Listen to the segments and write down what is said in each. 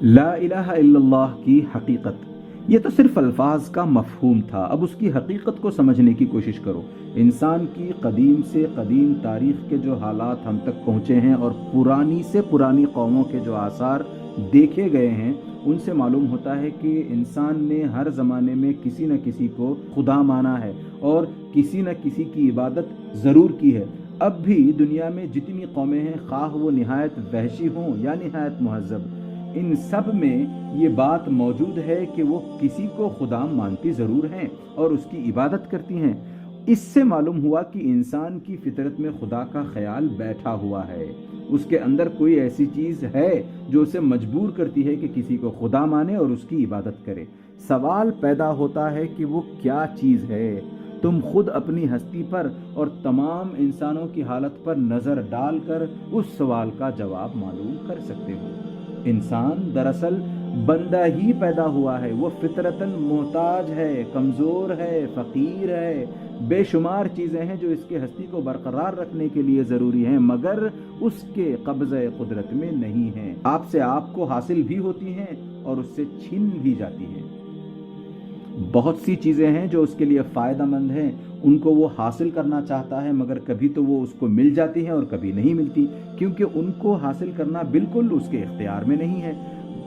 لا الہ الا اللہ کی حقیقت، یہ تو صرف الفاظ کا مفہوم تھا، اب اس کی حقیقت کو سمجھنے کی کوشش کرو۔ انسان کی قدیم سے قدیم تاریخ کے جو حالات ہم تک پہنچے ہیں اور پرانی سے پرانی قوموں کے جو آثار دیکھے گئے ہیں، ان سے معلوم ہوتا ہے کہ انسان نے ہر زمانے میں کسی نہ کسی کو خدا مانا ہے اور کسی نہ کسی کی عبادت ضرور کی ہے۔ اب بھی دنیا میں جتنی قومیں ہیں، خواہ وہ نہایت وحشی ہوں یا نہایت مہذب، ان سب میں یہ بات موجود ہے کہ وہ کسی کو خدا مانتی ضرور ہیں اور اس کی عبادت کرتی ہیں۔ اس سے معلوم ہوا کہ انسان کی فطرت میں خدا کا خیال بیٹھا ہوا ہے، اس کے اندر کوئی ایسی چیز ہے جو اسے مجبور کرتی ہے کہ کسی کو خدا مانے اور اس کی عبادت کرے۔ سوال پیدا ہوتا ہے کہ وہ کیا چیز ہے؟ تم خود اپنی ہستی پر اور تمام انسانوں کی حالت پر نظر ڈال کر اس سوال کا جواب معلوم کر سکتے ہو۔ انسان دراصل بندہ ہی پیدا ہوا ہے، وہ فطرتاً محتاج ہے، کمزور ہے، فقیر ہے۔ بے شمار چیزیں ہیں جو اس کے ہستی کو برقرار رکھنے کے لیے ضروری ہیں، مگر اس کے قبضہ قدرت میں نہیں ہیں۔ آپ سے آپ کو حاصل بھی ہوتی ہیں اور اس سے چھین بھی جاتی ہیں۔ بہت سی چیزیں ہیں جو اس کے لیے فائدہ مند ہیں، ان کو وہ حاصل کرنا چاہتا ہے، مگر کبھی تو وہ اس کو مل جاتی ہیں اور کبھی نہیں ملتی، کیونکہ ان کو حاصل کرنا بالکل اس کے اختیار میں نہیں ہے۔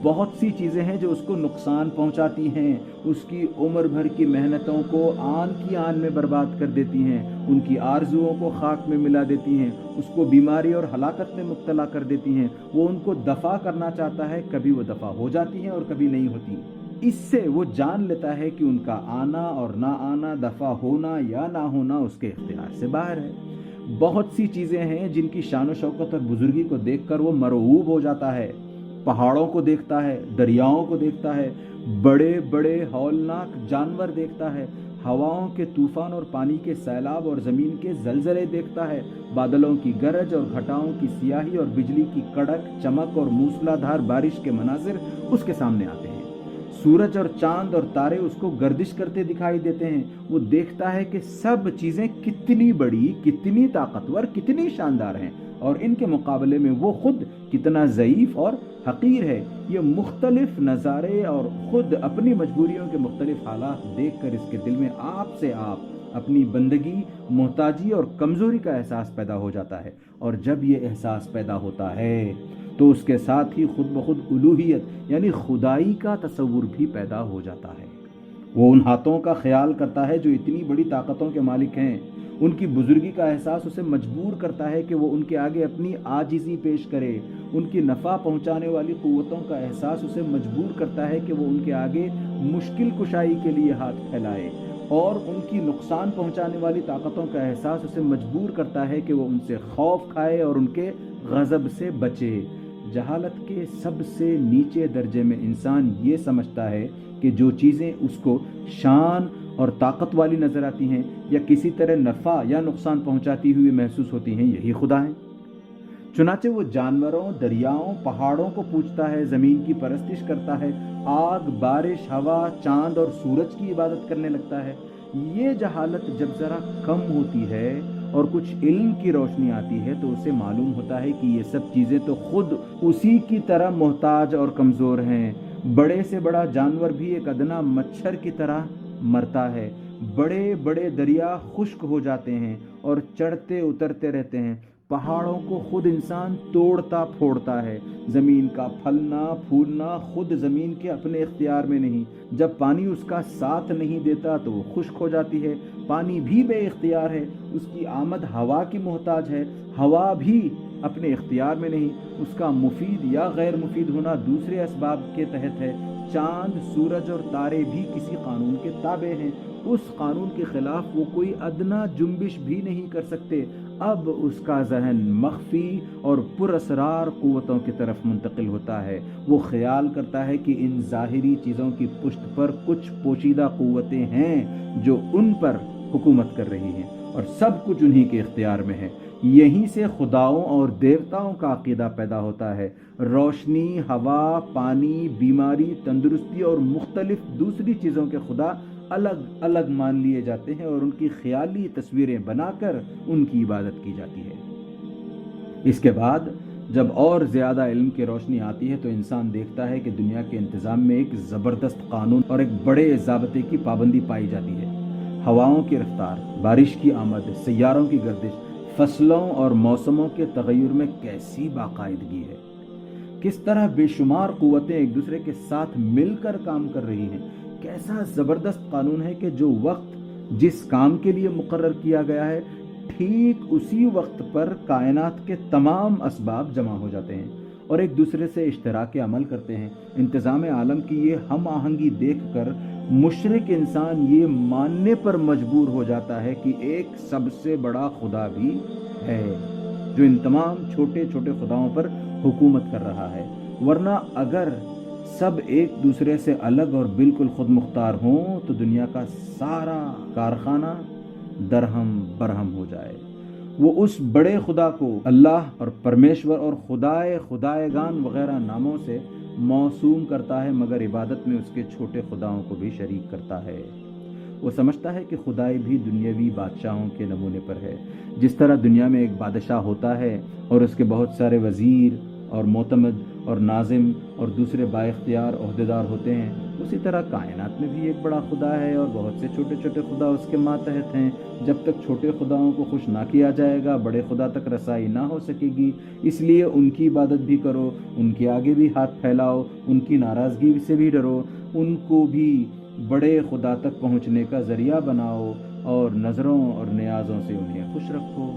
بہت سی چیزیں ہیں جو اس کو نقصان پہنچاتی ہیں، اس کی عمر بھر کی محنتوں کو آن کی آن میں برباد کر دیتی ہیں، ان کی آرزوؤں کو خاک میں ملا دیتی ہیں، اس کو بیماری اور ہلاکت میں مبتلا کر دیتی ہیں۔ وہ ان کو دفع کرنا چاہتا ہے، کبھی وہ دفع ہو جاتی ہیں اور کبھی نہیں ہوتی۔ اس سے وہ جان لیتا ہے کہ ان کا آنا اور نہ آنا، دفع ہونا یا نہ ہونا اس کے اختیار سے باہر ہے۔ بہت سی چیزیں ہیں جن کی شان و شوکت اور بزرگی کو دیکھ کر وہ مرعوب ہو جاتا ہے۔ پہاڑوں کو دیکھتا ہے، دریاؤں کو دیکھتا ہے، بڑے بڑے ہولناک جانور دیکھتا ہے، ہواؤں کے طوفان اور پانی کے سیلاب اور زمین کے زلزلے دیکھتا ہے، بادلوں کی گرج اور گھٹاؤں کی سیاہی اور بجلی کی کڑک چمک اور موسلا دھار بارش کے مناظر اس کے سامنے آتے ہیں۔ سورج اور چاند اور تارے اس کو گردش کرتے دکھائی دیتے ہیں۔ وہ دیکھتا ہے کہ سب چیزیں کتنی بڑی، کتنی طاقتور، کتنی شاندار ہیں، اور ان کے مقابلے میں وہ خود کتنا ضعیف اور حقیر ہے۔ یہ مختلف نظارے اور خود اپنی مجبوریوں کے مختلف حالات دیکھ کر اس کے دل میں آپ سے آپ اپنی بندگی، محتاجی اور کمزوری کا احساس پیدا ہو جاتا ہے، اور جب یہ احساس پیدا ہوتا ہے تو اس کے ساتھ ہی خود بخود الوہیت یعنی خدائی کا تصور بھی پیدا ہو جاتا ہے۔ وہ ان ہاتھوں کا خیال کرتا ہے جو اتنی بڑی طاقتوں کے مالک ہیں۔ ان کی بزرگی کا احساس اسے مجبور کرتا ہے کہ وہ ان کے آگے اپنی عاجزی پیش کرے۔ ان کی نفع پہنچانے والی قوتوں کا احساس اسے مجبور کرتا ہے کہ وہ ان کے آگے مشکل کشائی کے لیے ہاتھ پھیلائے، اور ان کی نقصان پہنچانے والی طاقتوں کا احساس اسے مجبور کرتا ہے کہ وہ ان سے خوف کھائے اور ان کے غضب سے بچے۔ جہالت کے سب سے نیچے درجے میں انسان یہ سمجھتا ہے کہ جو چیزیں اس کو شان اور طاقت والی نظر آتی ہیں یا کسی طرح نفع یا نقصان پہنچاتی ہوئی محسوس ہوتی ہیں، یہی خدا ہیں۔ چنانچہ وہ جانوروں، دریاؤں، پہاڑوں کو پوجتا ہے، زمین کی پرستش کرتا ہے، آگ، بارش، ہوا، چاند اور سورج کی عبادت کرنے لگتا ہے۔ یہ جہالت جب ذرا کم ہوتی ہے اور کچھ علم کی روشنی آتی ہے تو اسے معلوم ہوتا ہے کہ یہ سب چیزیں تو خود اسی کی طرح محتاج اور کمزور ہیں۔ بڑے سے بڑا جانور بھی ایک ادنا مچھر کی طرح مرتا ہے، بڑے بڑے دریا خشک ہو جاتے ہیں اور چڑھتے اترتے رہتے ہیں، پہاڑوں کو خود انسان توڑتا پھوڑتا ہے، زمین کا پھلنا پھولنا خود زمین کے اپنے اختیار میں نہیں، جب پانی اس کا ساتھ نہیں دیتا تو وہ خشک ہو جاتی ہے، پانی بھی بے اختیار ہے، اس کی آمد ہوا کی محتاج ہے، ہوا بھی اپنے اختیار میں نہیں، اس کا مفید یا غیر مفید ہونا دوسرے اسباب کے تحت ہے، چاند، سورج اور تارے بھی کسی قانون کے تابع ہیں، اس قانون کے خلاف وہ کوئی ادنا جنبش بھی نہیں کر سکتے۔ اب اس کا ذہن مخفی اور پراسرار قوتوں کی طرف منتقل ہوتا ہے۔ وہ خیال کرتا ہے کہ ان ظاہری چیزوں کی پشت پر کچھ پوشیدہ قوتیں ہیں جو ان پر حکومت کر رہی ہیں، اور سب کچھ انہی کے اختیار میں ہے۔ یہیں سے خداؤں اور دیوتاؤں کا عقیدہ پیدا ہوتا ہے۔ روشنی، ہوا، پانی، بیماری، تندرستی اور مختلف دوسری چیزوں کے خدا الگ الگ مان لیے جاتے ہیں اور ان کی خیالی تصویریں بنا کر ان کی عبادت کی جاتی ہے۔ اس کے بعد جب اور زیادہ علم کی روشنی آتی ہے تو انسان دیکھتا ہے کہ دنیا کے انتظام میں ایک زبردست قانون اور ایک بڑے ضابطے کی پابندی پائی جاتی ہے۔ ہواؤں کی رفتار، بارش کی آمد، سیاروں کی گردش، فصلوں اور موسموں کے تغیر میں کیسی باقاعدگی ہے، کس طرح بے شمار قوتیں ایک دوسرے کے ساتھ مل کر کام کر رہی ہیں، کیسا زبردست قانون ہے کہ جو وقت جس کام کے لیے مقرر کیا گیا ہے ٹھیک اسی وقت پر کائنات کے تمام اسباب جمع ہو جاتے ہیں اور ایک دوسرے سے اشتراک عمل کرتے ہیں۔ انتظام عالم کی یہ ہم آہنگی دیکھ کر مشرک انسان یہ ماننے پر مجبور ہو جاتا ہے کہ ایک سب سے بڑا خدا بھی ہے جو ان تمام چھوٹے چھوٹے خداؤں پر حکومت کر رہا ہے، ورنہ اگر سب ایک دوسرے سے الگ اور بالکل خود مختار ہوں تو دنیا کا سارا کارخانہ درہم برہم ہو جائے۔ وہ اس بڑے خدا کو اللہ اور پرمیشور اور خدائے گان ناموں سے موسوم کرتا ہے، مگر عبادت میں اس کے چھوٹے خداؤں کو بھی شریک کرتا ہے۔ وہ سمجھتا ہے کہ خدائی بھی دنیاوی بادشاہوں کے نمونے پر ہے۔ جس طرح دنیا میں ایک بادشاہ ہوتا ہے اور اس کے بہت سارے وزیر اور معتمد اور ناظم اور دوسرے با اختیار عہدیدار ہوتے ہیں، اسی طرح کائنات میں بھی ایک بڑا خدا ہے اور بہت سے چھوٹے چھوٹے خدا اس کے ماتحت ہیں۔ جب تک چھوٹے خداؤں کو خوش نہ کیا جائے گا بڑے خدا تک رسائی نہ ہو سکے گی، اس لیے ان کی عبادت بھی کرو، ان کے آگے بھی ہاتھ پھیلاؤ، ان کی ناراضگی سے بھی ڈرو، ان کو بھی بڑے خدا تک پہنچنے کا ذریعہ بناؤ اور نظروں اور نیازوں سے انہیں خوش رکھو۔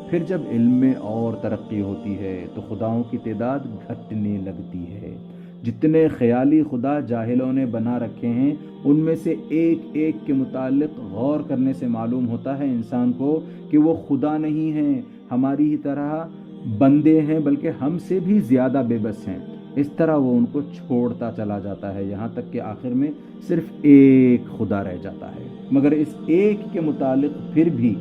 پھر جب علم میں اور ترقی ہوتی ہے تو خداؤں کی تعداد گھٹنے لگتی ہے۔ جتنے خیالی خدا جاہلوں نے بنا رکھے ہیں ان میں سے ایک ایک کے متعلق غور کرنے سے معلوم ہوتا ہے انسان کو کہ وہ خدا نہیں ہیں، ہماری ہی طرح بندے ہیں، بلکہ ہم سے بھی زیادہ بے بس ہیں۔ اس طرح وہ ان کو چھوڑتا چلا جاتا ہے یہاں تک کہ آخر میں صرف ایک خدا رہ جاتا ہے، مگر اس ایک کے متعلق پھر بھی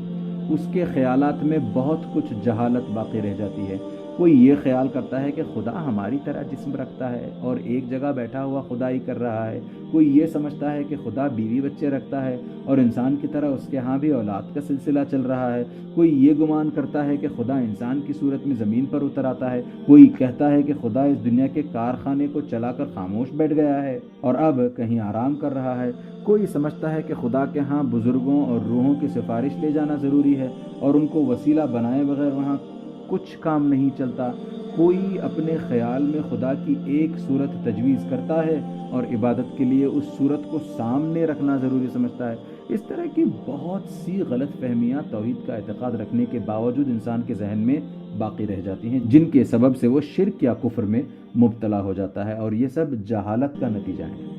اس کے خیالات میں بہت کچھ جہالت باقی رہ جاتی ہے۔ کوئی یہ خیال کرتا ہے کہ خدا ہماری طرح جسم رکھتا ہے اور ایک جگہ بیٹھا ہوا خدائی کر رہا ہے، کوئی یہ سمجھتا ہے کہ خدا بیوی بچے رکھتا ہے اور انسان کی طرح اس کے ہاں بھی اولاد کا سلسلہ چل رہا ہے، کوئی یہ گمان کرتا ہے کہ خدا انسان کی صورت میں زمین پر اتر آتا ہے، کوئی کہتا ہے کہ خدا اس دنیا کے کارخانے کو چلا کر خاموش بیٹھ گیا ہے اور اب کہیں آرام کر رہا ہے، کوئی سمجھتا ہے کہ خدا کے ہاں بزرگوں اور روحوں کی سفارش لے جانا ضروری ہے اور ان کو وسیلہ بنائے بغیر وہاں کچھ کام نہیں چلتا، کوئی اپنے خیال میں خدا کی ایک صورت تجویز کرتا ہے اور عبادت کے لیے اس صورت کو سامنے رکھنا ضروری سمجھتا ہے۔ اس طرح کی بہت سی غلط فہمیاں توحید کا اعتقاد رکھنے کے باوجود انسان کے ذہن میں باقی رہ جاتی ہیں، جن کے سبب سے وہ شرک یا کفر میں مبتلا ہو جاتا ہے، اور یہ سب جہالت کا نتیجہ ہے۔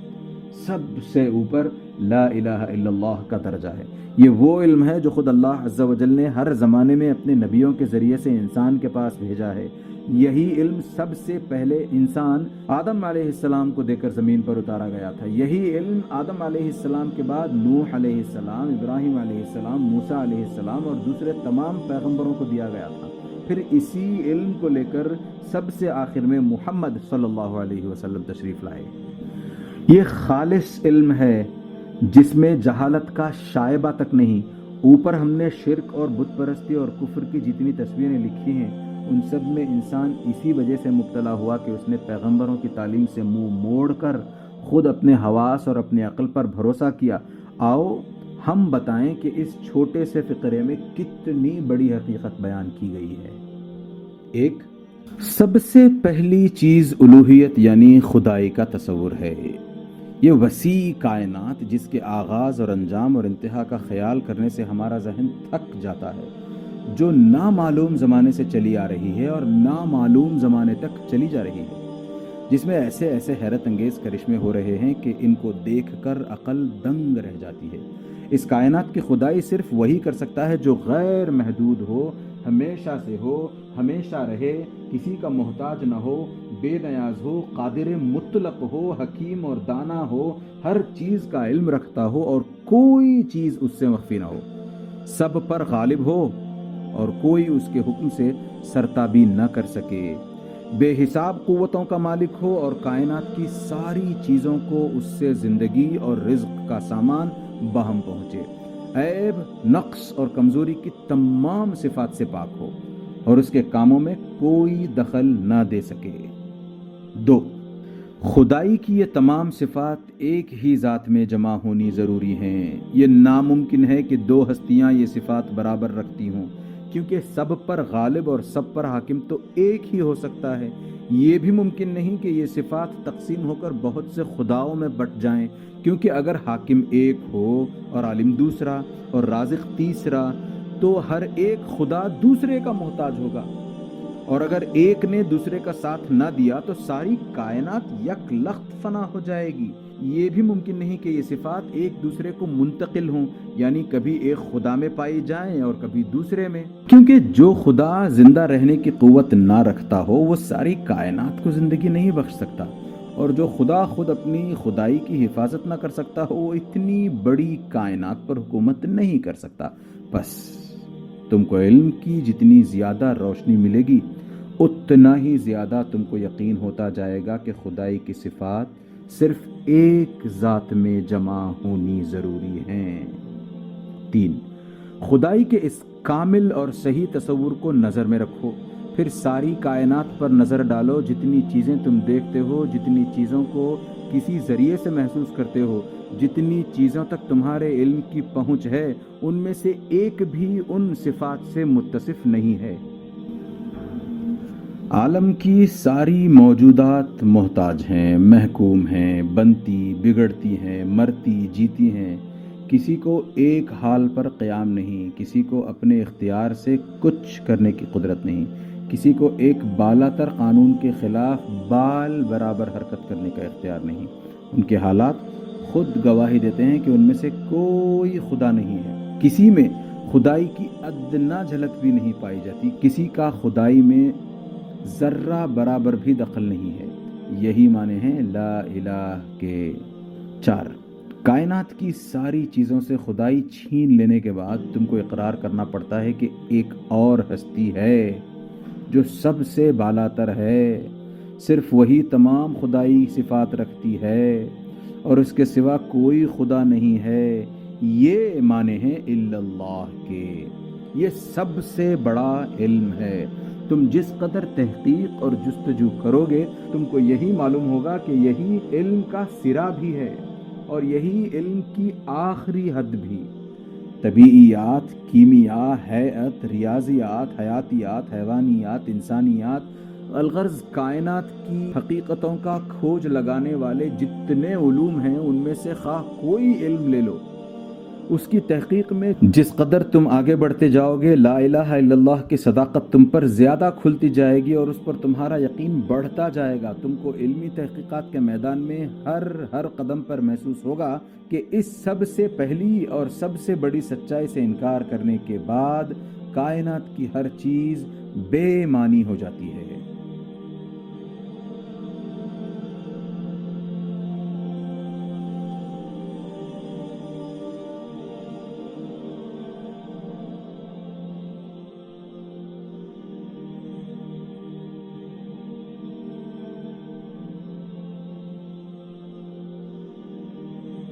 سب سے اوپر لا الہ الا اللہ کا درجہ ہے۔ یہ وہ علم ہے جو خود اللہ عز و جل نے ہر زمانے میں اپنے نبیوں کے ذریعے سے انسان کے پاس بھیجا ہے۔ یہی علم سب سے پہلے انسان آدم علیہ السلام کو دے کر زمین پر اتارا گیا تھا۔ یہی علم آدم علیہ السلام کے بعد نوح علیہ السلام، ابراہیم علیہ السلام، موسیٰ علیہ السلام اور دوسرے تمام پیغمبروں کو دیا گیا تھا۔ پھر اسی علم کو لے کر سب سے آخر میں محمد صلی اللہ علیہ وسلم تشریف لائے۔ یہ خالص علم ہے جس میں جہالت کا شائبہ تک نہیں۔ اوپر ہم نے شرک اور بت پرستی اور کفر کی جتنی تصویریں لکھی ہیں ان سب میں انسان اسی وجہ سے مبتلا ہوا کہ اس نے پیغمبروں کی تعلیم سے منہ موڑ کر خود اپنے حواس اور اپنے عقل پر بھروسہ کیا۔ آؤ ہم بتائیں کہ اس چھوٹے سے فقرے میں کتنی بڑی حقیقت بیان کی گئی ہے۔ ایک، سب سے پہلی چیز الوہیت یعنی خدائی کا تصور ہے۔ یہ وسیع کائنات جس کے آغاز اور انجام اور انتہا کا خیال کرنے سے ہمارا ذہن تھک جاتا ہے، جو نامعلوم زمانے سے چلی آ رہی ہے اور نامعلوم زمانے تک چلی جا رہی ہے، جس میں ایسے ایسے حیرت انگیز کرشمے ہو رہے ہیں کہ ان کو دیکھ کر عقل دنگ رہ جاتی ہے۔ اس کائنات کی خدائی صرف وہی کر سکتا ہے جو غیر محدود ہو، ہمیشہ سے ہو، ہمیشہ رہے، کسی کا محتاج نہ ہو، بے نیاز ہو، قادر مطلق ہو، حکیم اور دانا ہو، ہر چیز کا علم رکھتا ہو اور کوئی چیز اس سے مخفی نہ ہو، سب پر غالب ہو اور کوئی اس کے حکم سے سرتابی نہ کر سکے، بے حساب قوتوں کا مالک ہو اور کائنات کی ساری چیزوں کو اس سے زندگی اور رزق کا سامان بہم پہنچے، عیب، نقص اور کمزوری کی تمام صفات سے پاک ہو، اور اس کے کاموں میں کوئی دخل نہ دے سکے۔ 2، خدائی کی یہ تمام صفات ایک ہی ذات میں جمع ہونی ضروری ہیں۔ یہ ناممکن ہے کہ دو ہستیاں یہ صفات برابر رکھتی ہوں، کیونکہ سب پر غالب اور سب پر حاکم تو ایک ہی ہو سکتا ہے۔ یہ بھی ممکن نہیں کہ یہ صفات تقسیم ہو کر بہت سے خداؤں میں بٹ جائیں، کیونکہ اگر حاکم ایک ہو اور عالم دوسرا اور رازق تیسرا تو ہر ایک خدا دوسرے کا محتاج ہوگا، اور اگر ایک نے دوسرے کا ساتھ نہ دیا تو ساری کائنات یک لخت فنا ہو جائے گی۔ یہ بھی ممکن نہیں کہ یہ صفات ایک دوسرے کو منتقل ہوں، یعنی کبھی ایک خدا میں پائی جائیں اور کبھی دوسرے میں، کیونکہ جو خدا زندہ رہنے کی قوت نہ رکھتا ہو وہ ساری کائنات کو زندگی نہیں بخش سکتا، اور جو خدا خود اپنی خدائی کی حفاظت نہ کر سکتا ہو وہ اتنی بڑی کائنات پر حکومت نہیں کر سکتا۔ بس تم کو علم کی جتنی زیادہ روشنی ملے گی اتنا ہی زیادہ تم کو یقین ہوتا جائے گا کہ خدائی کی صفات صرف ایک ذات میں جمع ہونی ضروری ہیں۔ 3، خدائی کے اس کامل اور صحیح تصور کو نظر میں رکھو، پھر ساری کائنات پر نظر ڈالو۔ جتنی چیزیں تم دیکھتے ہو، جتنی چیزوں کو کسی ذریعے سے محسوس کرتے ہو، جتنی چیزوں تک تمہارے علم کی پہنچ ہے، ان میں سے ایک بھی ان صفات سے متصف نہیں ہے۔ عالم کی ساری موجودات محتاج ہیں، محکوم ہیں، بنتی بگڑتی ہیں، مرتی جیتی ہیں۔ کسی کو ایک حال پر قیام نہیں، کسی کو اپنے اختیار سے کچھ کرنے کی قدرت نہیں، کسی کو ایک بالا تر قانون کے خلاف بال برابر حرکت کرنے کا اختیار نہیں۔ ان کے حالات خود گواہی دیتے ہیں کہ ان میں سے کوئی خدا نہیں ہے۔ کسی میں خدائی کی ادنا جھلک بھی نہیں پائی جاتی، کسی کا خدائی میں ذرہ برابر بھی دخل نہیں ہے۔ یہی معنی ہیں لا الہ کے۔ 4، کائنات کی ساری چیزوں سے خدائی چھین لینے کے بعد تم کو اقرار کرنا پڑتا ہے کہ ایک اور ہستی ہے جو سب سے بالا تر ہے، صرف وہی تمام خدائی صفات رکھتی ہے اور اس کے سوا کوئی خدا نہیں ہے۔ یہ معنی ہیں الا اللہ کے۔ یہ سب سے بڑا علم ہے۔ تم جس قدر تحقیق اور جستجو کرو گے تم کو یہی معلوم ہوگا کہ یہی علم کا سرا بھی ہے اور یہی علم کی آخری حد بھی۔ طبیعیات، کیمیا، ہیئت، ریاضیات، حیاتیات، حیوانیات، انسانیات، الغرض کائنات کی حقیقتوں کا کھوج لگانے والے جتنے علوم ہیں ان میں سے خواہ کوئی علم لے لو، اس کی تحقیق میں جس قدر تم آگے بڑھتے جاؤ گے لا الہ الا اللہ کی صداقت تم پر زیادہ کھلتی جائے گی اور اس پر تمہارا یقین بڑھتا جائے گا۔ تم کو علمی تحقیقات کے میدان میں ہر قدم پر محسوس ہوگا کہ اس سب سے پہلی اور سب سے بڑی سچائی سے انکار کرنے کے بعد کائنات کی ہر چیز بے معنی ہو جاتی ہے۔